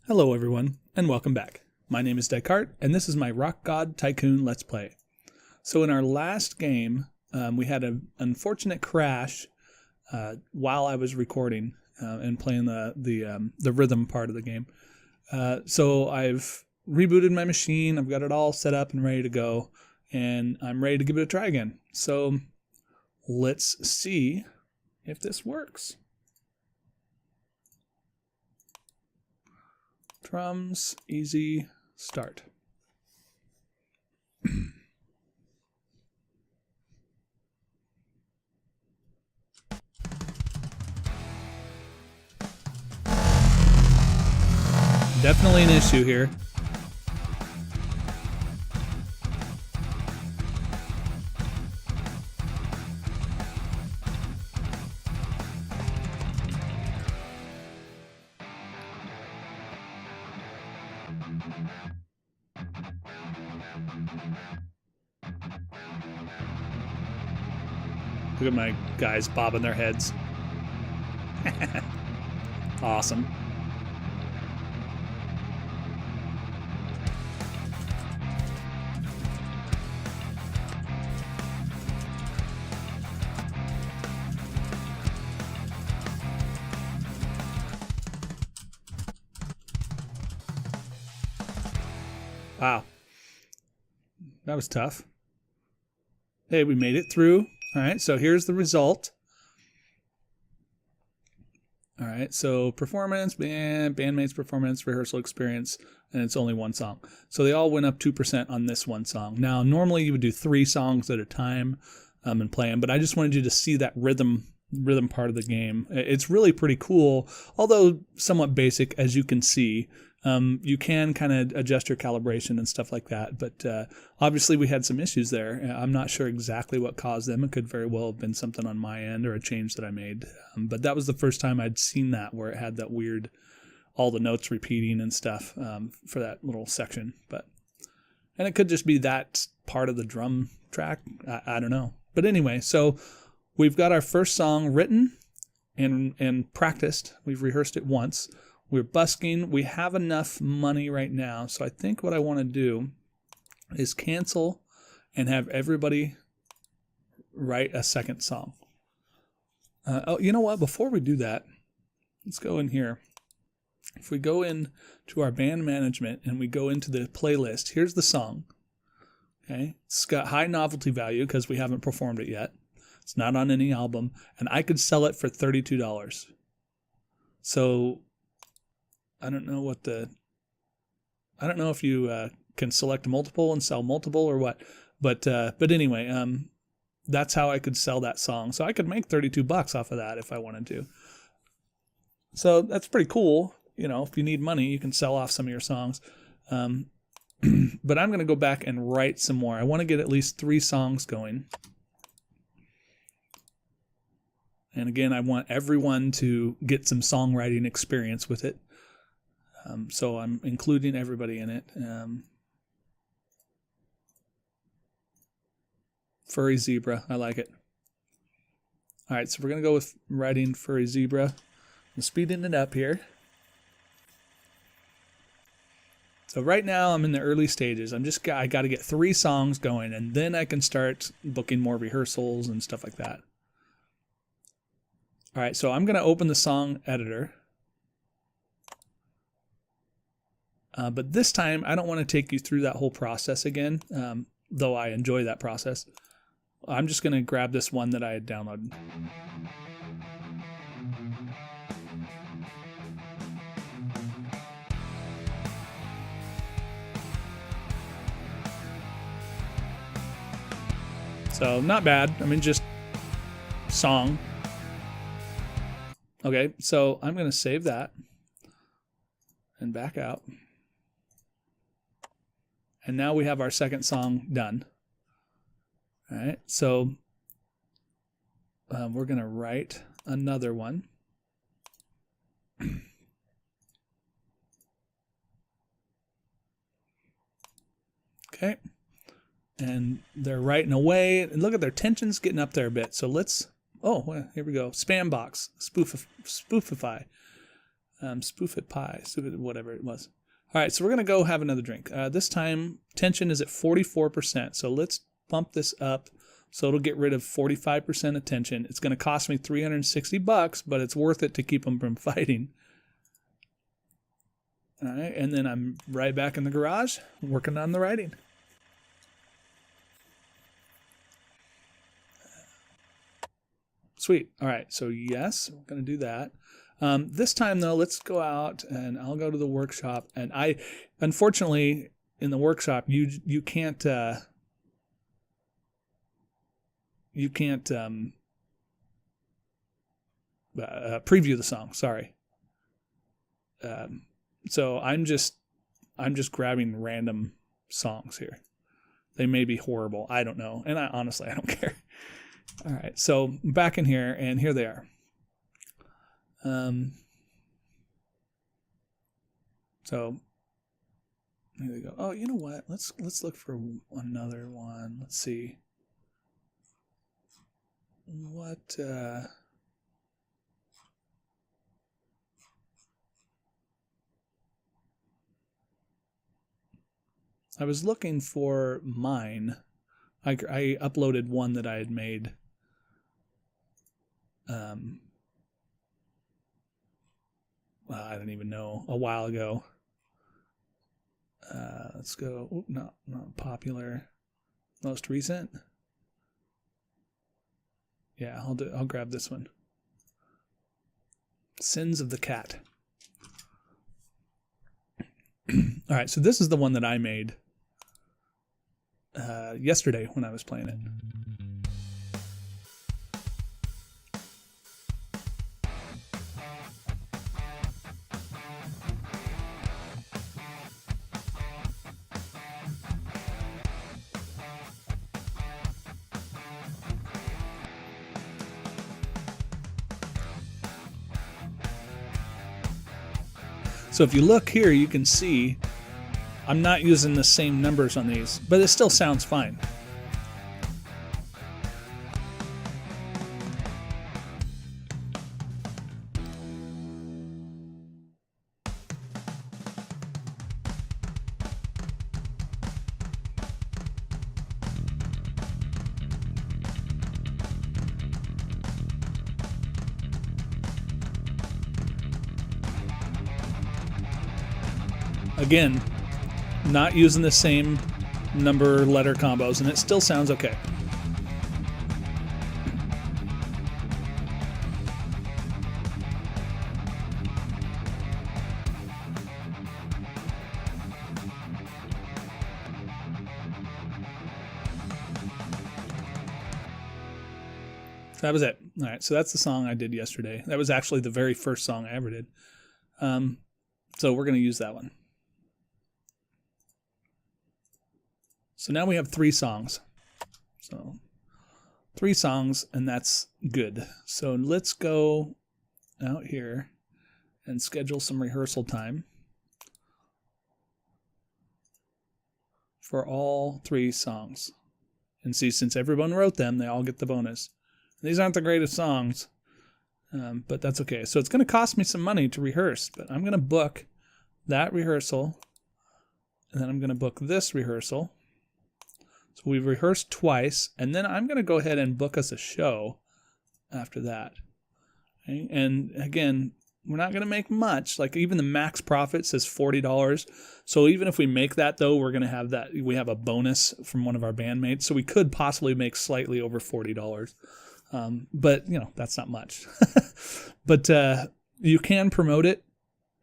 Hello everyone, and welcome back. My name is Dycart, and this is my Rock God Tycoon Let's Play. So in our last game, we had an unfortunate crash while I was recording and playing the rhythm part of the game. So I've rebooted my machine, I've got it all set up and ready to go, and I'm ready to give it a try again. So let's see if this works. Drums, easy, start. Definitely an issue here. Look at my guys bobbing their heads. Awesome. Wow. That was tough. Hey, we made it through. All right, so here's the result. All right, so performance, bandmates performance, rehearsal experience, and it's only one song. So they all went up 2% on this one song. Now, normally you would do 3 songs at a time and play them, but I just wanted you to see that rhythm part of the game. It's really pretty cool, although somewhat basic, as you can see. You can kind of adjust your calibration and stuff like that, but obviously we had some issues there. I'm not sure exactly what caused them. It could very well have been something on my end or a change that I made, but that was the first time I'd seen that, where it had that weird, all the notes repeating and stuff for that little section. And it could just be that part of the drum track. I don't know. But anyway, so we've got our first song written and practiced. We've rehearsed it once. We're busking. We have enough money right now. So I think what I want to do is cancel and have everybody write a second song. Oh, you know what? Before we do that, let's go in here. If we go in to our band management and we go into the playlist, here's the song. Okay, it's got high novelty value because we haven't performed it yet. It's not on any album, and I could sell it for $32. So I don't know if you can select multiple and sell multiple or what, but anyway, that's how I could sell that song. So I could make $32 off of that if I wanted to. So that's pretty cool. You know, if you need money, you can sell off some of your songs. But I'm going to go back and write some more. I want to get at least 3 songs going. And again, I want everyone to get some songwriting experience with it. So I'm including everybody in it. Furry Zebra, I like it. All right, so we're going to go with writing Furry Zebra. I'm speeding it up here. So right now I'm in the early stages. I got to get 3 songs going, and then I can start booking more rehearsals and stuff like that. All right, so I'm going to open the song editor. But this time, I don't want to take you through that whole process again, though I enjoy that process. I'm just going to grab this one that I had downloaded. So, not bad. I mean, just song. Okay, so I'm going to save that and back out. And now we have our second song done. All right, so we're going to write another one. Okay, and they're writing away. And look at their tension's getting up there a bit. So let's, oh, well, here we go. Spam box, spoofify. Spoof it pie, spoof it, whatever it was. All right, so we're going to go have another drink. This time, tension is at 44%. So let's bump this up so it'll get rid of 45% of tension. It's going to cost me $360, but it's worth it to keep them from fighting. All right, and then I'm right back in the garage working on the writing. Sweet. All right, so yes, we're going to do that. This time, though, let's go out and I'll go to the workshop. And unfortunately, in the workshop, you can't preview the song. Sorry. So I'm just grabbing random songs here. They may be horrible. I don't know. And honestly, I don't care. All right. So back in here, and here they are. So here we go. Oh, you know what? Let's look for another one. Let's see. What, I was looking for mine. I uploaded one that I had made. Well, I don't even know, a while ago. Let's go. Oop, not popular. Most recent. Yeah, I'll grab this one. Sins of the Cat. All right, so this is the one that I made yesterday when I was playing it. So if you look here, you can see I'm not using the same numbers on these, but it still sounds fine. Again, not using the same number letter combos, and it still sounds okay. That was it. All right, so that's the song I did yesterday. That was actually the very first song I ever did. So we're going to use that one. So now we have 3 songs. So 3 songs, and that's good. So let's go out here and schedule some rehearsal time for all 3 songs. And see, since everyone wrote them, they all get the bonus. These aren't the greatest songs, but that's okay. So it's going to cost me some money to rehearse, but I'm going to book that rehearsal, and then I'm going to book this rehearsal. So we've rehearsed twice, and then I'm going to go ahead and book us a show after that. Okay? And again, we're not going to make much. Like even the max profit says $40. So even if we make that, though, we're going to have that. We have a bonus from one of our bandmates, so we could possibly make slightly over $40. But you know, that's not much. But you can promote it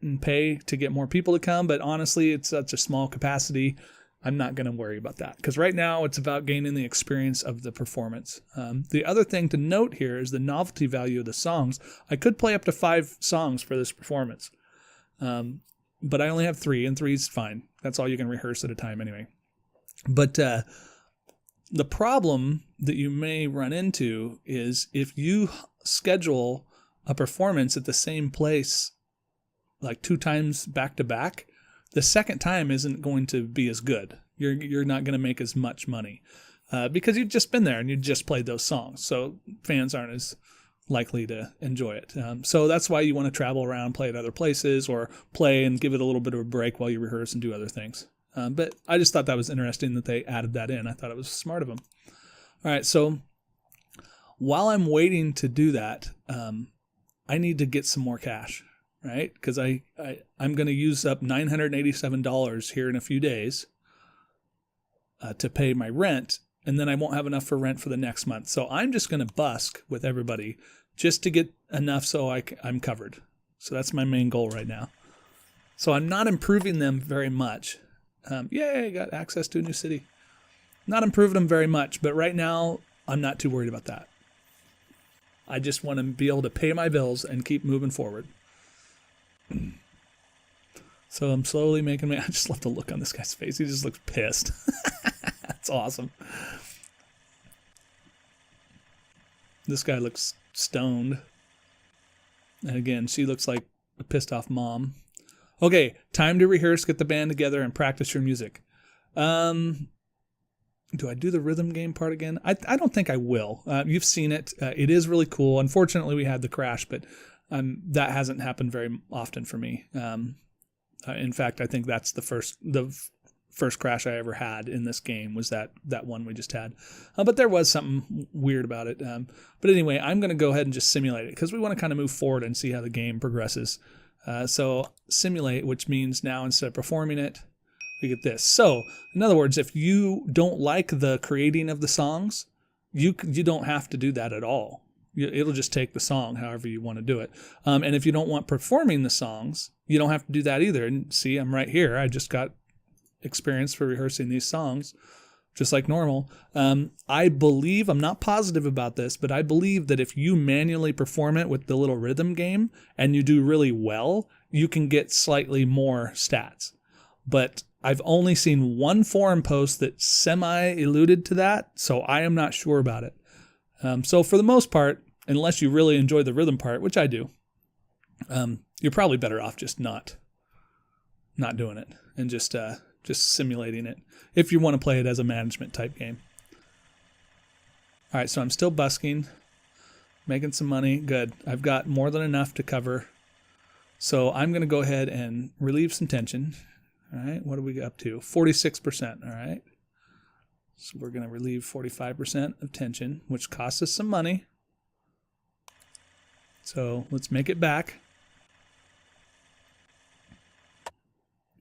and pay to get more people to come. But honestly, it's such a small capacity. I'm not going to worry about that because right now it's about gaining the experience of the performance. The other thing to note here is the novelty value of the songs. I could play up to 5 songs for this performance, but I only have 3, and 3 is fine. That's all you can rehearse at a time anyway. But the problem that you may run into is if you schedule a performance at the same place like 2 times back to back, the second time isn't going to be as good. You're not going to make as much money because you've just been there and you just played those songs. So fans aren't as likely to enjoy it. So that's why you want to travel around, play at other places, or play and give it a little bit of a break while you rehearse and do other things. But I just thought that was interesting that they added that in. I thought it was smart of them. All right, so while I'm waiting to do that, I need to get some more cash, right? Because I'm going to use up $987 here in a few days to pay my rent, and then I won't have enough for rent for the next month. So I'm just going to busk with everybody just to get enough so I'm covered. So that's my main goal right now. So I'm not improving them very much. Yay, I got access to a new city. Not improving them very much, but right now I'm not too worried about that. I just want to be able to pay my bills and keep moving forward. So I'm slowly making I just love the look on this guy's face. He just looks pissed. That's awesome. This guy looks stoned. And again, she looks like a pissed off mom. Okay, time to rehearse, get the band together, and practice your music. Do I do the rhythm game part again? I don't think I will. You've seen it. It is really cool. Unfortunately, we had the crash, but that hasn't happened very often for me. In fact, I think that's the first crash I ever had in this game was that one we just had. But there was something weird about it. But anyway, I'm going to go ahead and just simulate it because we want to kind of move forward and see how the game progresses. So simulate, which means now instead of performing it, we get this. So, in other words, if you don't like the creating of the songs, you don't have to do that at all. It'll just take the song however you want to do it. And if you don't want performing the songs, you don't have to do that either. And see, I'm right here. I just got experience for rehearsing these songs, just like normal. I believe, I'm not positive about this, but I believe that if you manually perform it with the little rhythm game and you do really well, you can get slightly more stats. But I've only seen one forum post that semi-alluded to that, so I am not sure about it. So for the most part, unless you really enjoy the rhythm part, which I do, you're probably better off just not doing it and just simulating it if you want to play it as a management type game. All right, so I'm still busking, making some money. Good. I've got more than enough to cover. So I'm going to go ahead and relieve some tension. All right, what are we up to? 46%, all right. So we're going to relieve 45% of tension, which costs us some money. So let's make it back.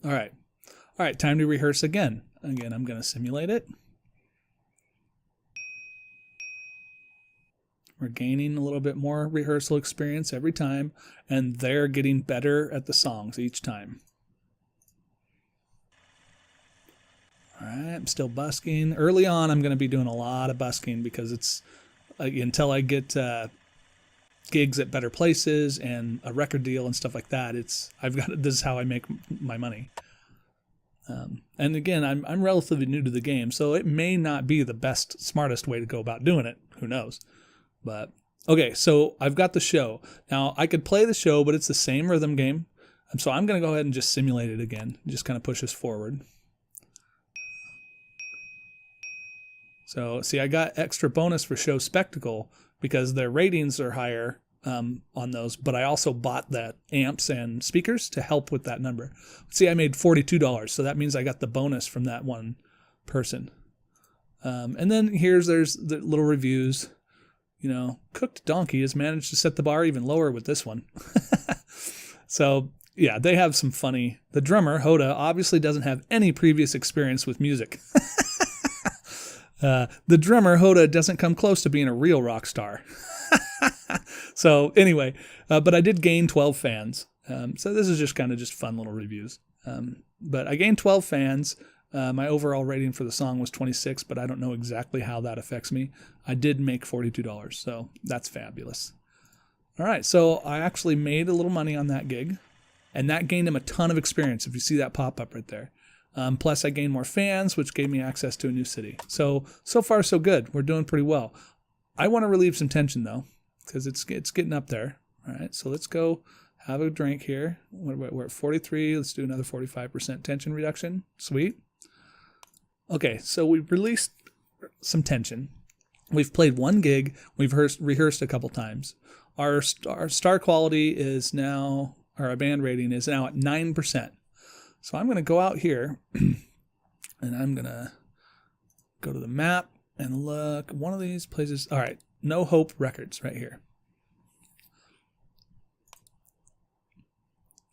All right. All right, time to rehearse again. Again, I'm going to simulate it. We're gaining a little bit more rehearsal experience every time, and they're getting better at the songs each time. All right, I'm still busking. Early on, I'm going to be doing a lot of busking because it's until I get gigs at better places and a record deal and stuff like that. This is how I make my money. And again, I'm relatively new to the game, so it may not be the best, smartest way to go about doing it. Who knows? But okay, so I've got the show. Now I could play the show, but it's the same rhythm game. So I'm going to go ahead and just simulate it again. Just kind of push us forward. So see, I got extra bonus for show spectacle because their ratings are higher on those, but I also bought the amps and speakers to help with that number. See, I made $42, so that means I got the bonus from that one person. And then there's the little reviews. You know, Cooked Donkey has managed to set the bar even lower with this one. So yeah, they have some funny. The drummer, Hoda, obviously doesn't have any previous experience with music. The drummer, Hoda, doesn't come close to being a real rock star. So anyway, but I did gain 12 fans. So this is just kind of just fun little reviews. But I gained 12 fans. My overall rating for the song was 26, but I don't know exactly how that affects me. I did make $42, so that's fabulous. All right, so I actually made a little money on that gig, and that gained him a ton of experience, if you see that pop up right there. Plus, I gained more fans, which gave me access to a new city. So far, so good. We're doing pretty well. I want to relieve some tension, though, because it's getting up there. All right, so let's go have a drink here. We're at 43. Let's do another 45% tension reduction. Sweet. Okay, so we released some tension. We've played one gig. We've rehearsed a couple times. Our star quality is now, or our band rating is now at 9%. So I'm going to go out here and I'm going to go to the map and look one of these places. All right. No Hope Records right here.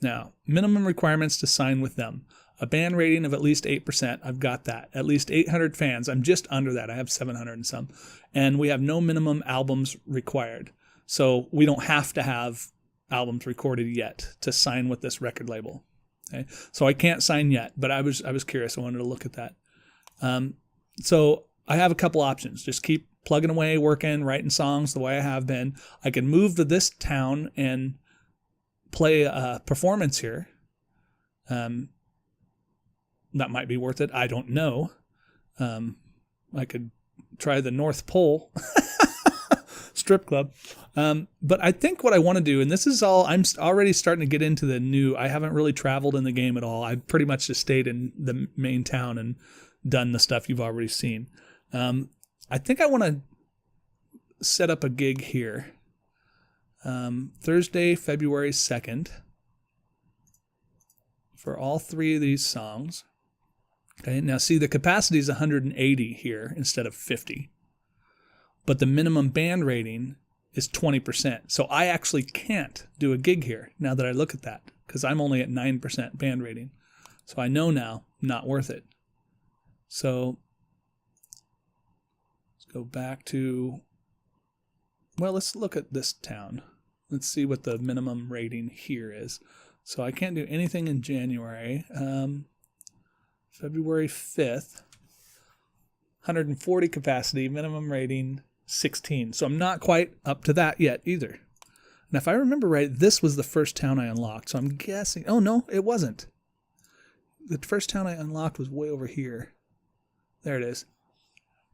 Now, minimum requirements to sign with them. A band rating of at least 8%. I've got that. At least 800 fans. I'm just under that. I have 700 and some. And we have no minimum albums required. So we don't have to have albums recorded yet to sign with this record label. Okay? So I can't sign yet, but I was curious. I wanted to look at that. So I have a couple options. Just keep plugging away, working, writing songs the way I have been. I can move to this town and play a performance here. That might be worth it. I don't know. I could try the North Pole strip club. But I think what I want to do, and this is all, I'm already starting to get into the new, I haven't really traveled in the game at all. I've pretty much just stayed in the main town and done the stuff you've already seen. I think I want to set up a gig here. Thursday, February 2nd for all three of these songs. Okay, now see the capacity is 180 here instead of 50. But the minimum band rating is 20%. So I actually can't do a gig here now that I look at that because I'm only at 9% band rating. So I know now, not worth it. So let's go back to, well, let's look at this town. Let's see what the minimum rating here is. So I can't do anything in January. February 5th, 140 capacity, minimum rating 16. So I'm not quite up to that yet either. And if I remember right, this was the first town I unlocked. So I'm guessing, oh no, it wasn't. The first town I unlocked was way over here. There it is.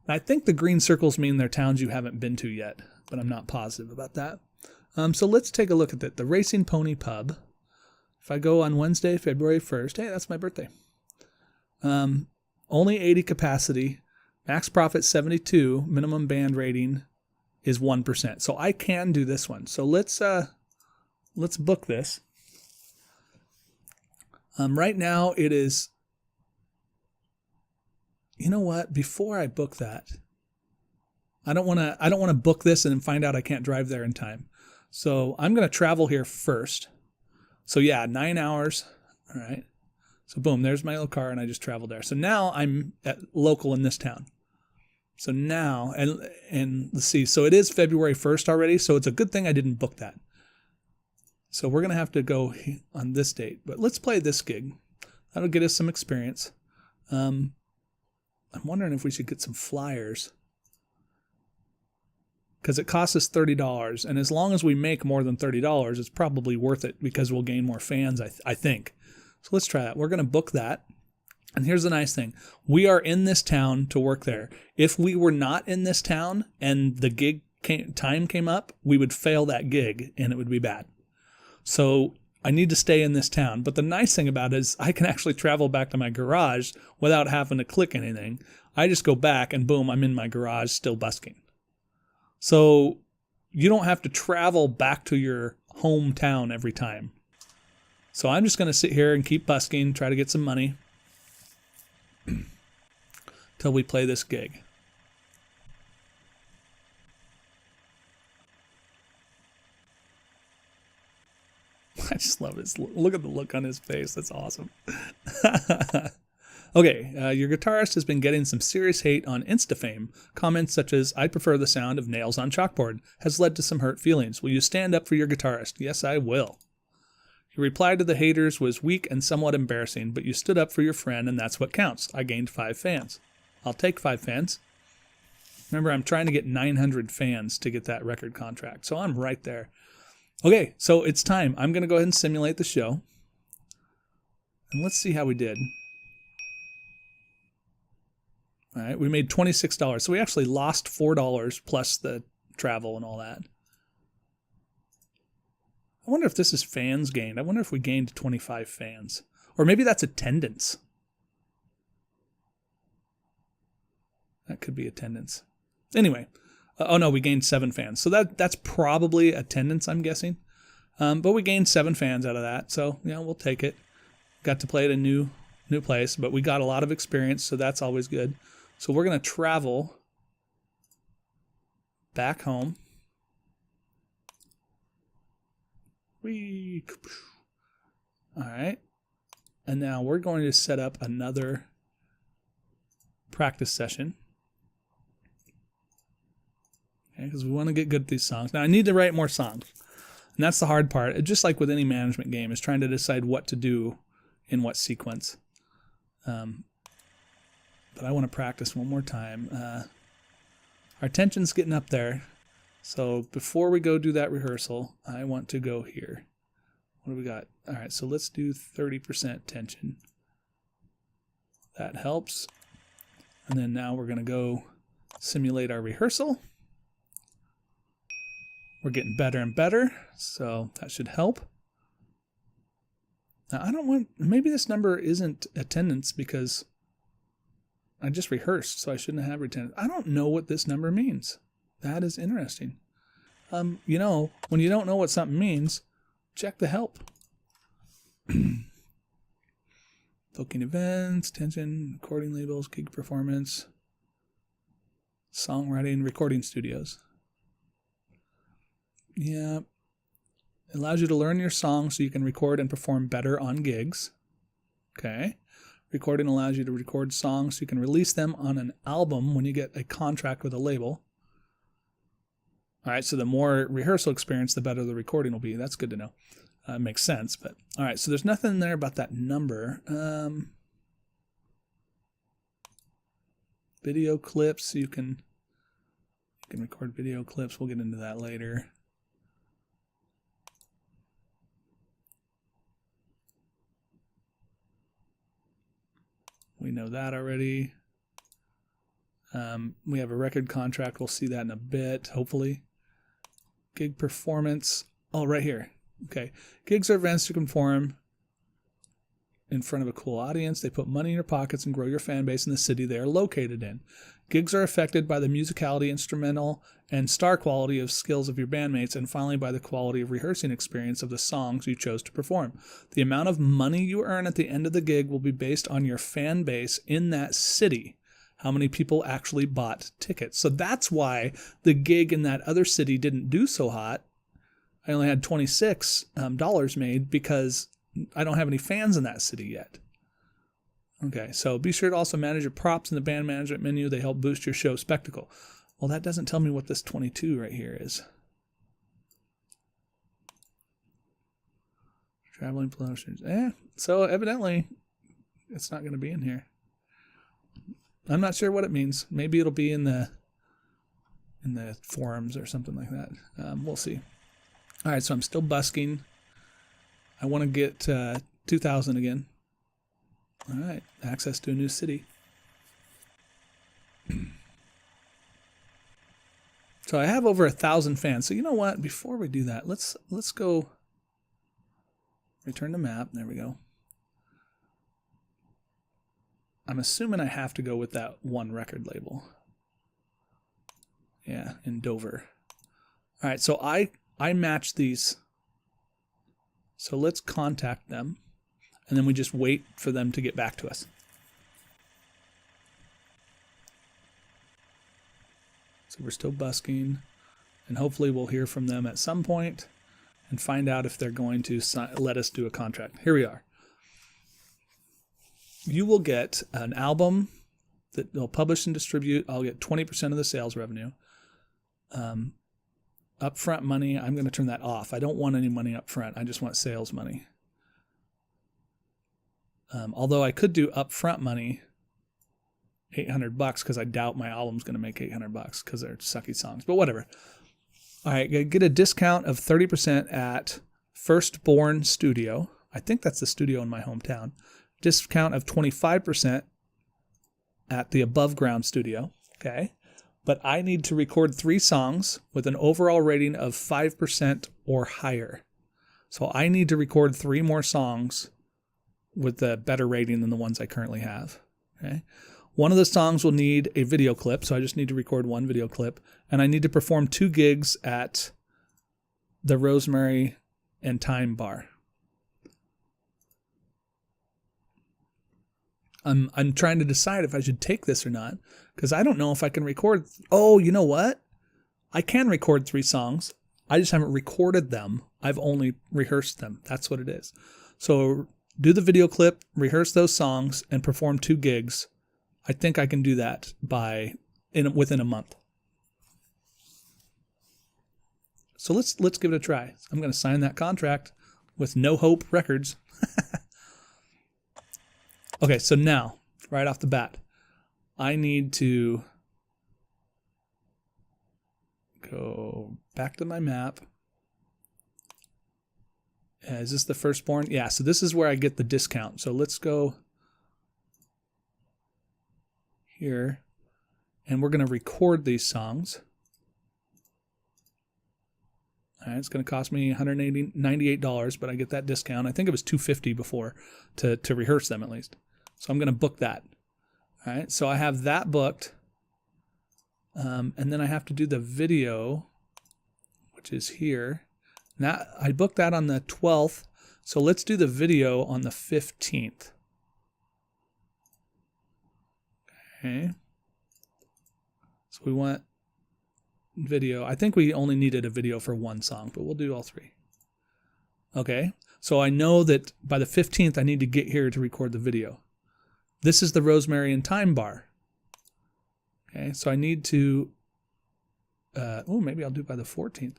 I think the green circles mean they're towns you haven't been to yet, but I'm not positive about that. So let's take a look at it. The Racing Pony Pub. If I go on Wednesday, February 1st, hey, that's my birthday. Only 80 capacity, max profit 72, minimum band rating is 1%. So I can do this one. So let's book this. Right now it is, you know what? Before I book that, I don't want to book this and then find out I can't drive there in time. So I'm going to travel here first. So yeah, 9 hours. All right. So boom, there's my little car and I just traveled there. So now I'm local in this town. So now, and let's see, so it is February 1st already. So it's a good thing I didn't book that. So we're going to have to go on this date, but let's play this gig. That'll get us some experience. I'm wondering if we should get some flyers because it costs us $30. And as long as we make more than $30, it's probably worth it because we'll gain more fans, I think. So let's try that. We're going to book that. And here's the nice thing. We are in this town to work there. If we were not in this town and the gig time came up, we would fail that gig and it would be bad. So I need to stay in this town. But the nice thing about it is I can actually travel back to my garage without having to click anything. I just go back and boom, I'm in my garage still busking. So you don't have to travel back to your hometown every time. So I'm just going to sit here and keep busking, try to get some money till we play this gig. I just love it. Look at the look on his face. That's awesome. Okay, your guitarist has been getting some serious hate on InstaFame. Comments such as, I prefer the sound of nails on chalkboard, has led to some hurt feelings. Will you stand up for your guitarist? Yes, I will. Your reply to the haters was weak and somewhat embarrassing, but you stood up for your friend, and that's what counts. I gained 5 fans. I'll take 5 fans. Remember, I'm trying to get 900 fans to get that record contract, so I'm right there. Okay, so it's time. I'm going to go ahead and simulate the show. And let's see how we did. All right, we made $26. So we actually lost $4 plus the travel and all that. I wonder if this is fans gained. I wonder if we gained 25 fans. Or maybe that's attendance. That could be attendance. Anyway, Oh no, we gained 7 fans. So that's probably attendance, I'm guessing. But we gained 7 fans out of that. So, we'll take it. Got to play at a new place, but we got a lot of experience, so that's always good. So we're going to travel back home. All right. And now we're going to set up another practice session. Okay, because we want to get good at these songs. Now I need to write more songs. And that's the hard part. Just like with any management game, is trying to decide what to do in what sequence. But I want to practice one more time. Our tension's getting up there. So before we go do that rehearsal, I want to go here. What do we got? All right, so let's do 30% tension. That helps. And then now we're going to go simulate our rehearsal. We're getting better and better, so that should help. Now, I don't want, maybe this number isn't attendance because I just rehearsed, so I shouldn't have attendance. I don't know what this number means. That is interesting. When you don't know what something means, check the help. Booking events, tension, recording labels, gig performance, songwriting, recording studios. Yeah. It allows you to learn your songs so you can record and perform better on gigs. Okay. Recording allows you to record songs so you can release them on an album when you get a contract with a label. All right, so the more rehearsal experience, the better the recording will be. That's good to know. Makes sense. But all right, so there's nothing there about that number. Video clips, you can record video clips. We'll get into that later. We know that already. We have a record contract. We'll see that in a bit, hopefully. Gig performance. Oh, right here. Okay. Gigs are events to perform in front of a cool audience. They put money in your pockets and grow your fan base in the city they are located in. Gigs are affected by the musicality, instrumental, and star quality of skills of your bandmates, and finally by the quality of rehearsing experience of the songs you chose to perform. The amount of money you earn at the end of the gig will be based on your fan base in that city. How many people actually bought tickets. So that's why the gig in that other city didn't do so hot. I only had $26 made because I don't have any fans in that city yet. Okay, so be sure to also manage your props in the band management menu. They help boost your show spectacle. Well, that doesn't tell me what this 22 right here is. Traveling promotions. So evidently it's not going to be in here. I'm not sure what it means. Maybe it'll be in the forums or something like that. We'll see. All right, so I'm still busking. I want to get 2,000 again. All right, access to a new city. So I have over 1,000 fans. So you know what? Before we do that, let's go return to map. There we go. I'm assuming I have to go with that one record label. Yeah, in Dover. All right, so I match these. So let's contact them, and then we just wait for them to get back to us. So we're still busking, and hopefully we'll hear from them at some point and find out if they're going to let us do a contract. Here we are. You will get an album that they'll publish and distribute. I'll get 20% of the sales revenue. Upfront money, I'm going to turn that off. I don't want any money up front. I just want sales money. Although I could do upfront money, $800, because I doubt my album's going to make $800 because they're sucky songs. But whatever. All right, get a discount of 30% at Firstborn Studio. I think that's the studio in my hometown. Discount of 25% at the Above Ground Studio. Okay. But I need to record 3 songs with an overall rating of 5% or higher. So I need to record 3 more songs with a better rating than the ones I currently have. Okay. One of the songs will need a video clip, so I just need to record one video clip, and I need to perform 2 gigs at the Rosemary and Thyme bar. I'm trying to decide if I should take this or not, because I don't know if I can record. Oh, you know what? I can record 3 songs. I just haven't recorded them. I've only rehearsed them. That's what it is. So do the video clip, rehearse those songs, and perform 2 gigs. I think I can do that within a month. So let's give it a try. I'm going to sign that contract with No Hope Records. Okay, so now, right off the bat, I need to go back to my map. Is this the firstborn? Yeah, so this is where I get the discount. So let's go here, and we're going to record these songs. All right, it's going to cost me $98, but I get that discount. I think it was $250 before to rehearse them at least. So I'm going to book that. All right, so I have that booked. And then I have to do the video, which is here. Now, I booked that on the 12th, so let's do the video on the 15th. Okay. So we want video. I think we only needed a video for 1 song, but we'll do all 3. Okay, so I know that by the 15th I need to get here to record the video. This is the Rosemary and Thyme bar. Okay, so I need to, maybe I'll do it by the 14th.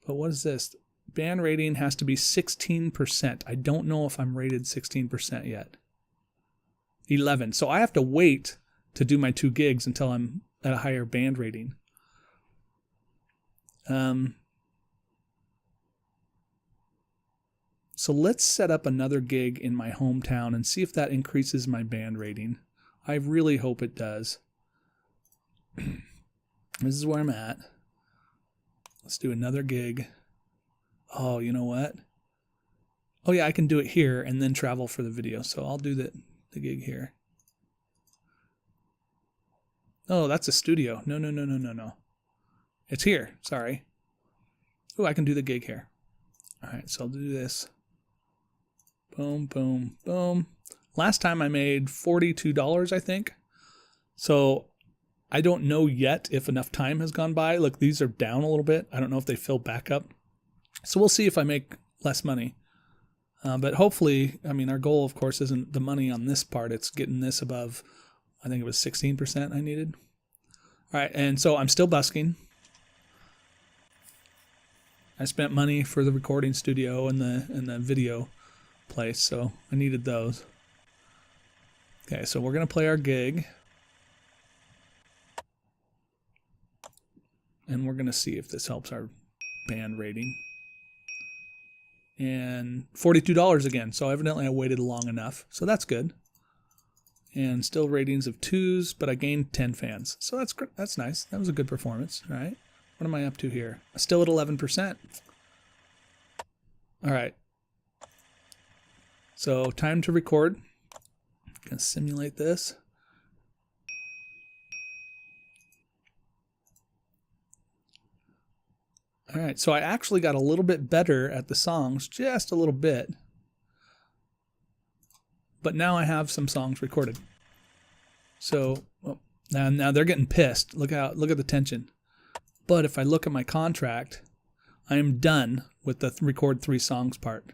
But what is this? Band rating has to be 16%. I don't know if I'm rated 16% yet. 11. So I have to wait to do my 2 gigs until I'm at a higher band rating. So let's set up another gig in my hometown and see if that increases my band rating. I really hope it does. This is where I'm at. Let's do another gig. Oh, you know what? Oh yeah, I can do it here and then travel for the video. So I'll do the gig here. Oh, that's a studio. No. It's here. Sorry. Oh, I can do the gig here. All right, so I'll do this. Boom, boom, boom. Last time I made $42, I think. So I don't know yet if enough time has gone by. Look, these are down a little bit. I don't know if they fill back up. So we'll see if I make less money. But hopefully, I mean, our goal, of course, isn't the money on this part. It's getting this above, I think it was 16% I needed. All right, and so I'm still busking. I spent money for the recording studio and the video place, so I needed those. Okay, so we're going to play our gig. And we're going to see if this helps our band rating. And $42 again, so evidently I waited long enough, so that's good. And still ratings of 2s, but I gained 10 fans, so that's nice. That was a good performance, all right? What am I up to here? Still at 11%. All right. So time to record. I'm going to simulate this. All right, so I actually got a little bit better at the songs, just a little bit. But now I have some songs recorded. So now they're getting pissed. Look at the tension. But if I look at my contract, I am done with the record 3 songs part.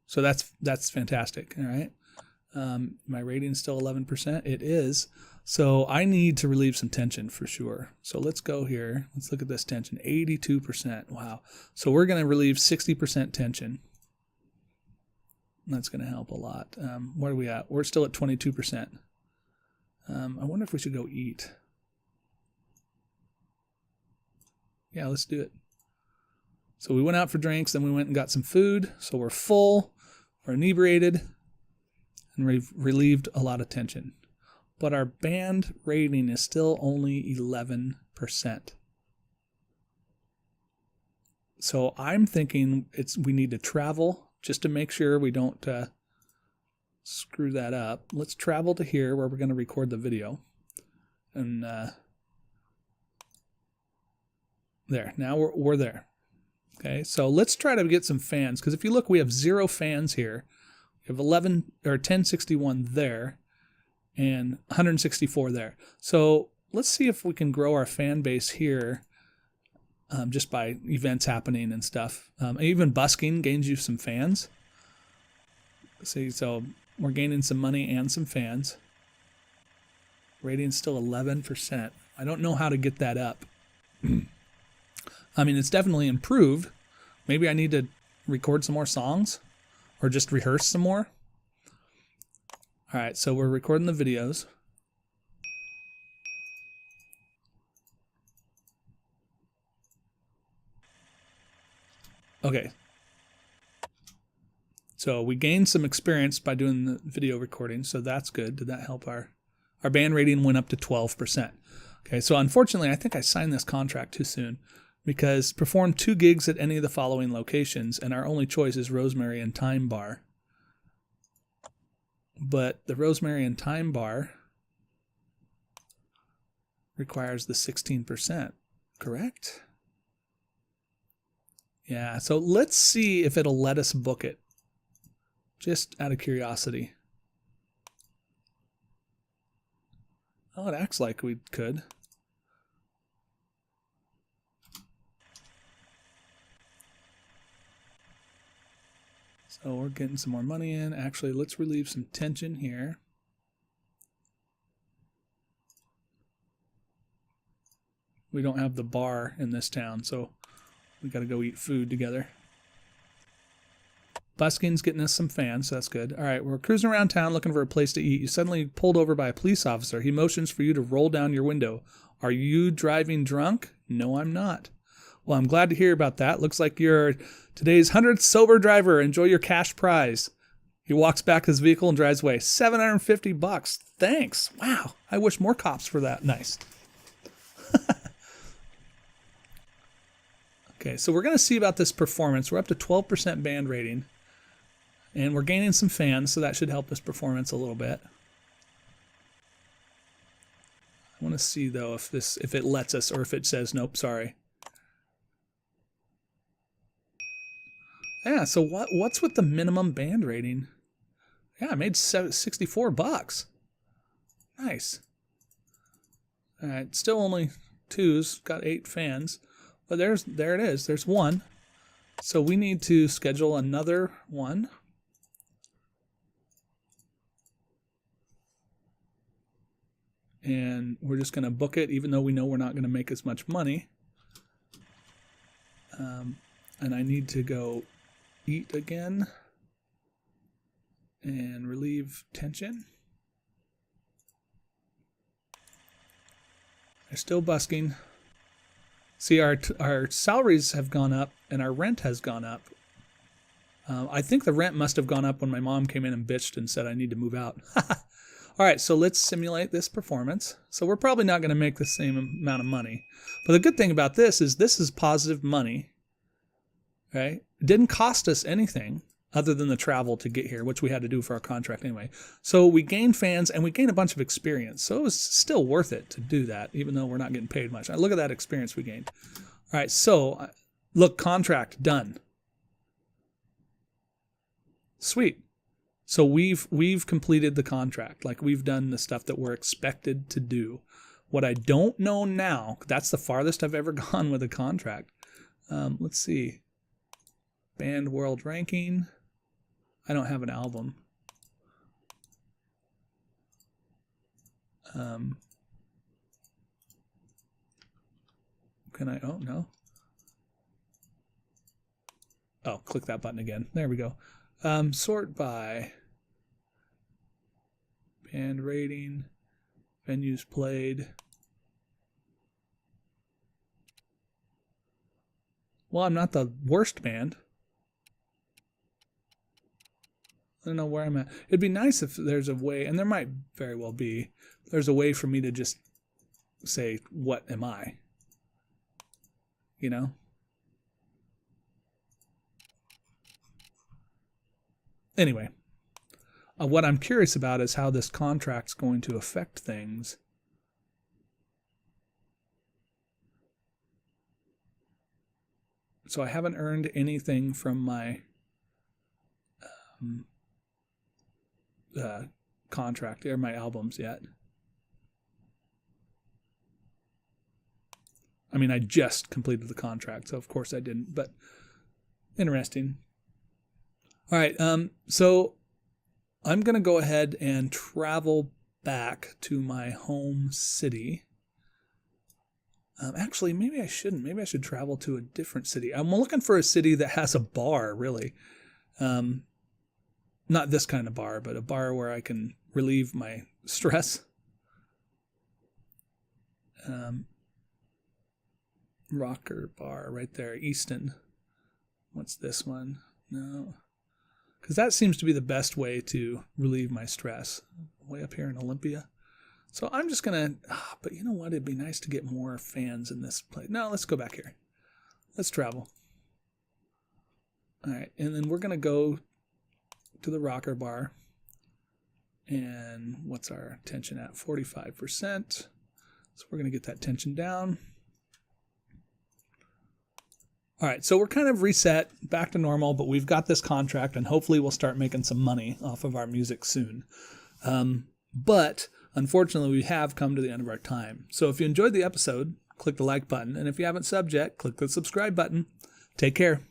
So that's fantastic. All right. My rating is still 11%. It is. So I need to relieve some tension for sure. So let's go here. Let's look at this tension. 82%. Wow. So we're going to relieve 60% tension. That's going to help a lot. Where are we at? We're still at 22%. I wonder if we should go eat. Yeah, let's do it. So we went out for drinks, then we went and got some food. So we're full, we're inebriated, and we've relieved a lot of tension. But our band rating is still only 11%. So I'm thinking we need to travel just to make sure we don't screw that up. Let's travel to here where we're going to record the video. And there, now we're there. Okay, so let's try to get some fans, because if you look, we have 0 fans here. We have 1061 there and 164 there. So let's see if we can grow our fan base here just by events happening and stuff. Even busking gains you some fans. See, so we're gaining some money and some fans. Rating's still 11%. I don't know how to get that up. I mean, it's definitely improved. Maybe I need to record some more songs or just rehearse some more. All right, so we're recording the videos. Okay. So we gained some experience by doing the video recording, so that's good. Did that help? Our band rating went up to 12%. Okay, so unfortunately, I think I signed this contract too soon, because perform 2 gigs at any of the following locations, and our only choice is Rosemary and Time Bar. But the Rosemary and Time Bar requires the 16%, correct? Yeah, so let's see if it'll let us book it, just out of curiosity. Oh, it acts like we could. So we're getting some more money in. Actually, let's relieve some tension here. We don't have the bar in this town, so we got to go eat food together. Busking's getting us some fans, so that's good. All right, we're cruising around town looking for a place to eat. You suddenly pulled over by a police officer. He motions for you to roll down your window. Are you driving drunk? No, I'm not. Well, I'm glad to hear about that. Looks like you're today's 100th sober driver. Enjoy your cash prize. He walks back his vehicle and drives away. $750. Thanks. Wow. I wish more cops were that nice. Okay, so we're going to see about this performance. We're up to 12% band rating. And we're gaining some fans, so that should help this performance a little bit. I want to see, though, if it lets us or if it says, nope, sorry. Yeah, so what's with the minimum band rating? Yeah, I made $64. Nice. All right, still only 2s, got 8 fans. But there it is. There's 1. So we need to schedule another one. And we're just going to book it, even though we know we're not going to make as much money. And I need to go eat again and relieve tension. They're still busking. See, our salaries have gone up and our rent has gone up. I think the rent must have gone up when my mom came in and bitched and said I need to move out. All right, so let's simulate this performance. So we're probably not going to make the same amount of money. But the good thing about this is positive money. Right? It didn't cost us anything other than the travel to get here, which we had to do for our contract anyway. So we gained fans and we gained a bunch of experience. So it was still worth it to do that, even though we're not getting paid much. Look at that experience we gained. All right, so look, contract done. Sweet. So we've completed the contract. Like, we've done the stuff that we're expected to do. What I don't know now, that's the farthest I've ever gone with a contract. Let's see. Band world ranking. I don't have an album. Can I? Oh, no. Oh, click that button again. There we go. Sort by band rating, venues played. Well, I'm not the worst band. I don't know where I'm at. It'd be nice if there's a way, and there might very well be, there's a way for me to just say, what am I? You know? Anyway, What I'm curious about is how this contract's going to affect things. So I haven't earned anything from my contract or my albums yet. I mean, I just completed the contract, so of course I didn't, but interesting. All right, so I'm going to go ahead and travel back to my home city. Actually, maybe I shouldn't. Maybe I should travel to a different city. I'm looking for a city that has a bar, really. Not this kind of bar, but a bar where I can relieve my stress. Rocker bar right there, Easton. What's this one? No. Because that seems to be the best way to relieve my stress. Way up here in Olympia. So I'm just going to, but you know what? It'd be nice to get more fans in this place. No, let's go back here. Let's travel. All right, and then we're going to go to the rocker bar. And what's our tension at? 45%. So we're going to get that tension down. All right, so we're kind of reset, back to normal, but we've got this contract, and hopefully we'll start making some money off of our music soon. But unfortunately, we have come to the end of our time. So if you enjoyed the episode, click the like button. And if you haven't subbed yet, click the subscribe button. Take care.